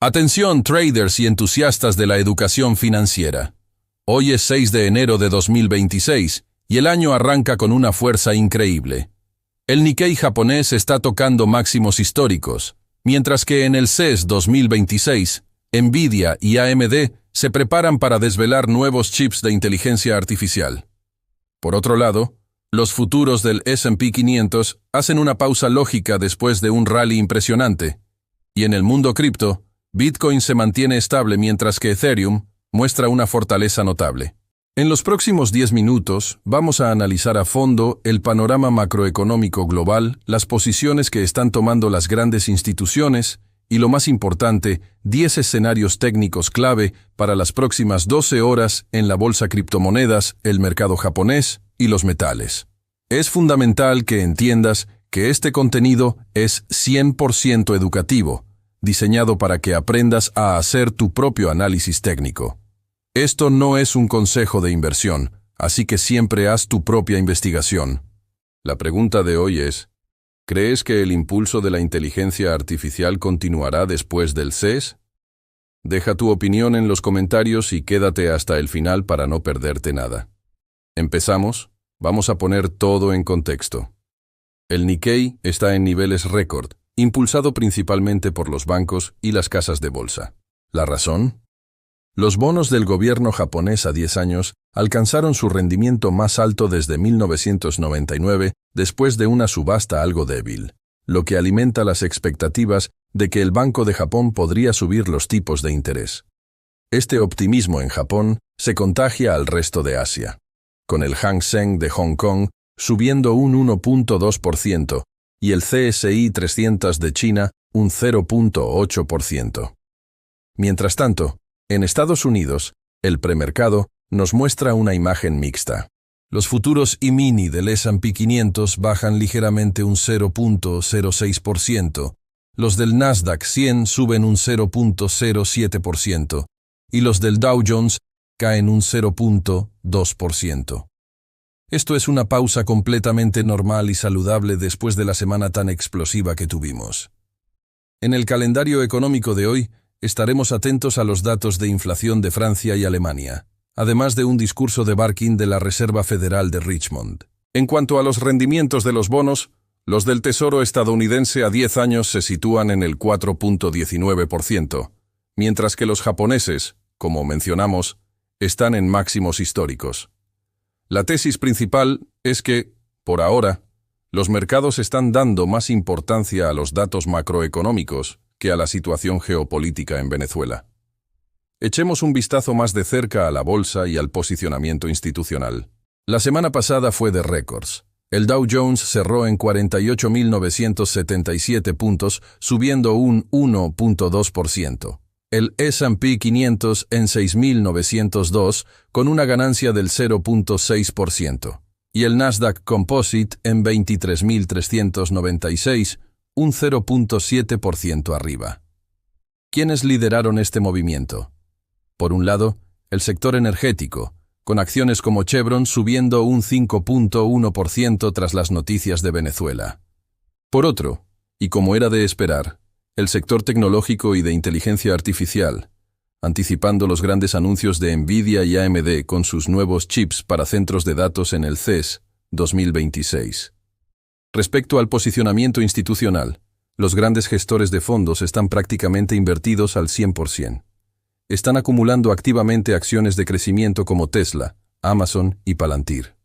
Atención, traders y entusiastas de la educación financiera. Hoy es 6 de enero de 2026 y el año arranca con una fuerza increíble. El Nikkei japonés está tocando máximos históricos, mientras que en el CES 2026, Nvidia y AMD se preparan para desvelar nuevos chips de inteligencia artificial. Por otro lado, los futuros del S&P 500 hacen una pausa lógica después de un rally impresionante, y en el mundo cripto, Bitcoin se mantiene estable mientras que Ethereum muestra una fortaleza notable. En los próximos 10 minutos vamos a analizar a fondo el panorama macroeconómico global, las posiciones que están tomando las grandes instituciones y, lo más importante, 10 escenarios técnicos clave para las próximas 12 horas en la bolsa criptomonedas, el mercado japonés y los metales. Es fundamental que entiendas que este contenido es 100% educativo, diseñado para que aprendas a hacer tu propio análisis técnico. Esto no es un consejo de inversión, así que siempre haz tu propia investigación. La pregunta de hoy es, ¿crees que el impulso de la inteligencia artificial continuará después del CES? Deja tu opinión en los comentarios y quédate hasta el final para no perderte nada. ¿Empezamos? Vamos a poner todo en contexto. El Nikkei está en niveles récord, impulsado principalmente por los bancos y las casas de bolsa. ¿La razón? Los bonos del gobierno japonés a 10 años alcanzaron su rendimiento más alto desde 1999 después de una subasta algo débil, lo que alimenta las expectativas de que el Banco de Japón podría subir los tipos de interés. Este optimismo en Japón se contagia al resto de Asia, con el Hang Seng de Hong Kong subiendo un 1.2%, y el CSI 300 de China un 0.8%. Mientras tanto, en Estados Unidos, el premercado nos muestra una imagen mixta. Los futuros E-mini del S&P 500 bajan ligeramente un 0.06%, los del Nasdaq 100 suben un 0.07% y los del Dow Jones caen un 0.2%. Esto es una pausa completamente normal y saludable después de la semana tan explosiva que tuvimos. En el calendario económico de hoy, estaremos atentos a los datos de inflación de Francia y Alemania, además de un discurso de Barkin de la Reserva Federal de Richmond. En cuanto a los rendimientos de los bonos, los del Tesoro estadounidense a 10 años se sitúan en el 4.19%, mientras que los japoneses, como mencionamos, están en máximos históricos. La tesis principal es que, por ahora, los mercados están dando más importancia a los datos macroeconómicos que a la situación geopolítica en Venezuela. Echemos un vistazo más de cerca a la bolsa y al posicionamiento institucional. La semana pasada fue de récords. El Dow Jones cerró en 48.977 puntos, subiendo un 1.2%. El S&P 500 en 6.902, con una ganancia del 0.6%. Y el Nasdaq Composite en 23.396, un 0.7% arriba. ¿Quiénes lideraron este movimiento? Por un lado, el sector energético, con acciones como Chevron subiendo un 5.1% tras las noticias de Venezuela. Por otro, y como era de esperar, el sector tecnológico y de inteligencia artificial, anticipando los grandes anuncios de Nvidia y AMD con sus nuevos chips para centros de datos en el CES 2026. Respecto al posicionamiento institucional, los grandes gestores de fondos están prácticamente invertidos al 100%. Están acumulando activamente acciones de crecimiento como Tesla, Amazon y Palantir.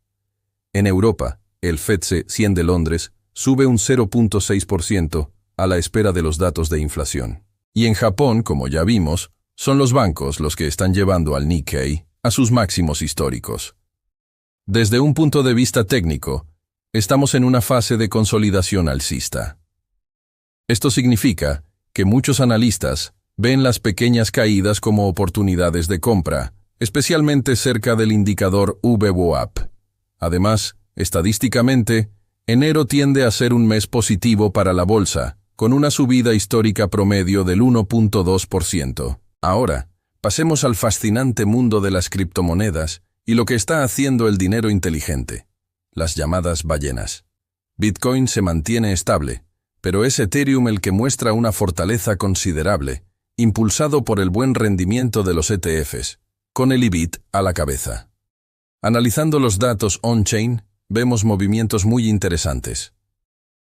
En Europa, el FTSE 100 de Londres sube un 0.6%, a la espera de los datos de inflación. Y en Japón, como ya vimos, son los bancos los que están llevando al Nikkei a sus máximos históricos. Desde un punto de vista técnico, estamos en una fase de consolidación alcista. Esto significa que muchos analistas ven las pequeñas caídas como oportunidades de compra, especialmente cerca del indicador VWAP. Además, estadísticamente, enero tiende a ser un mes positivo para la bolsa, con una subida histórica promedio del 1.2%. Ahora, pasemos al fascinante mundo de las criptomonedas y lo que está haciendo el dinero inteligente, las llamadas ballenas. Bitcoin se mantiene estable, pero es Ethereum el que muestra una fortaleza considerable, impulsado por el buen rendimiento de los ETFs, con el IBIT a la cabeza. Analizando los datos on-chain, vemos movimientos muy interesantes.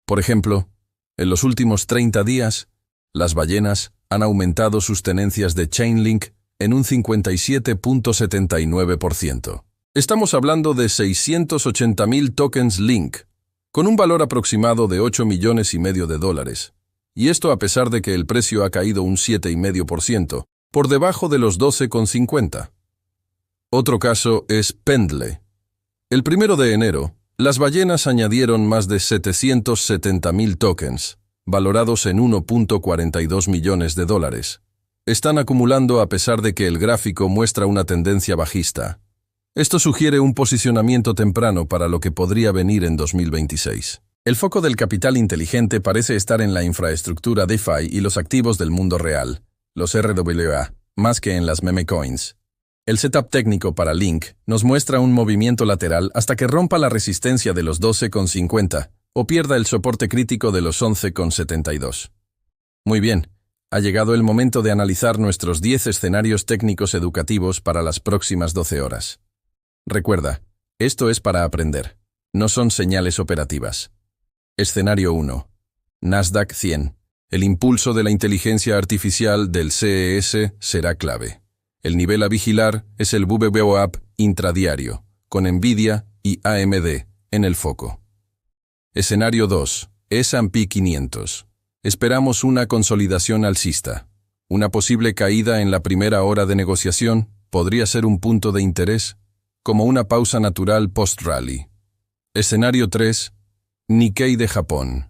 Por ejemplo, en los últimos 30 días, las ballenas han aumentado sus tenencias de Chainlink en un 57.79%. Estamos hablando de 680.000 tokens Link, con un valor aproximado de $8,5 millones de dólares. Y esto a pesar de que el precio ha caído un 7,5%, por debajo de los 12,50. Otro caso es Pendle. El 1 de enero, las ballenas añadieron más de 770.000 tokens, valorados en $1,42 millones de dólares. Están acumulando a pesar de que el gráfico muestra una tendencia bajista. Esto sugiere un posicionamiento temprano para lo que podría venir en 2026. El foco del capital inteligente parece estar en la infraestructura DeFi y los activos del mundo real, los RWA, más que en las meme coins. El setup técnico para Link nos muestra un movimiento lateral hasta que rompa la resistencia de los 12,50 o pierda el soporte crítico de los 11,72. Muy bien, ha llegado el momento de analizar nuestros 10 escenarios técnicos educativos para las próximas 12 horas. Recuerda, esto es para aprender, no son señales operativas. Escenario 1. Nasdaq 100. El impulso de la inteligencia artificial del CES será clave. El nivel a vigilar es el VWAP intradiario, con Nvidia y AMD en el foco. Escenario 2. S&P 500. Esperamos una consolidación alcista. Una posible caída en la primera hora de negociación podría ser un punto de interés, como una pausa natural post-rally. Escenario 3. Nikkei de Japón.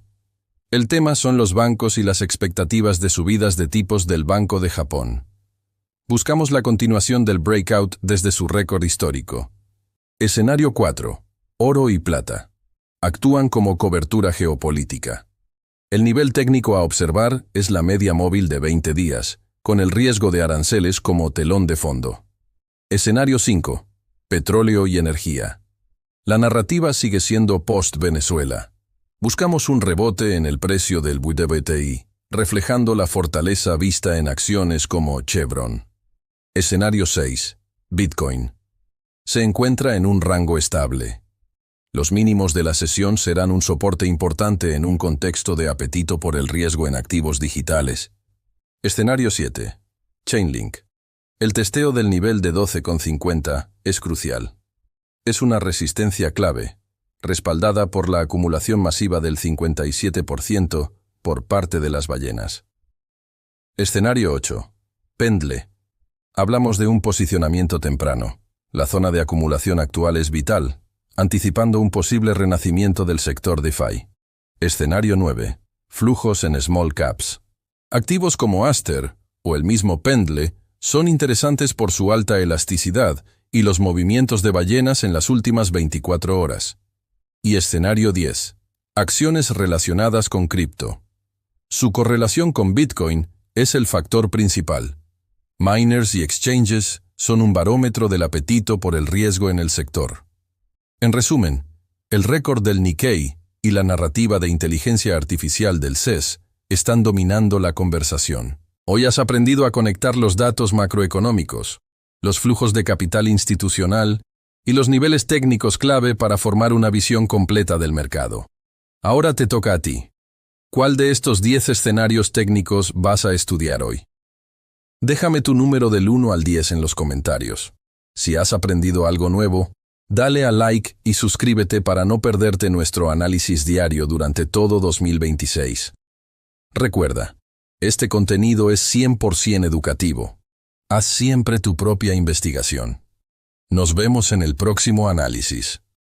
El tema son los bancos y las expectativas de subidas de tipos del Banco de Japón. Buscamos la continuación del breakout desde su récord histórico. Escenario 4. Oro y plata. Actúan como cobertura geopolítica. El nivel técnico a observar es la media móvil de 20 días, con el riesgo de aranceles como telón de fondo. Escenario 5. Petróleo y energía. La narrativa sigue siendo post-Venezuela. Buscamos un rebote en el precio del WTI, reflejando la fortaleza vista en acciones como Chevron. Escenario 6. Bitcoin. Se encuentra en un rango estable. Los mínimos de la sesión serán un soporte importante en un contexto de apetito por el riesgo en activos digitales. Escenario 7. Chainlink. El testeo del nivel de 12,50 es crucial. Es una resistencia clave, respaldada por la acumulación masiva del 57% por parte de las ballenas. Escenario 8. Pendle. Hablamos de un posicionamiento temprano. La zona de acumulación actual es vital, anticipando un posible renacimiento del sector DeFi. Escenario 9. Flujos en small caps. Activos como Aster o el mismo Pendle son interesantes por su alta elasticidad y los movimientos de ballenas en las últimas 24 horas. Y escenario 10. Acciones relacionadas con cripto. Su correlación con Bitcoin es el factor principal. Miners y exchanges son un barómetro del apetito por el riesgo en el sector. En resumen, el récord del Nikkei y la narrativa de inteligencia artificial del CES están dominando la conversación. Hoy has aprendido a conectar los datos macroeconómicos, los flujos de capital institucional y los niveles técnicos clave para formar una visión completa del mercado. Ahora te toca a ti. ¿Cuál de estos 10 escenarios técnicos vas a estudiar hoy? Déjame tu número del 1 al 10 en los comentarios. Si has aprendido algo nuevo, dale a like y suscríbete para no perderte nuestro análisis diario durante todo 2026. Recuerda, este contenido es 100% educativo. Haz siempre tu propia investigación. Nos vemos en el próximo análisis.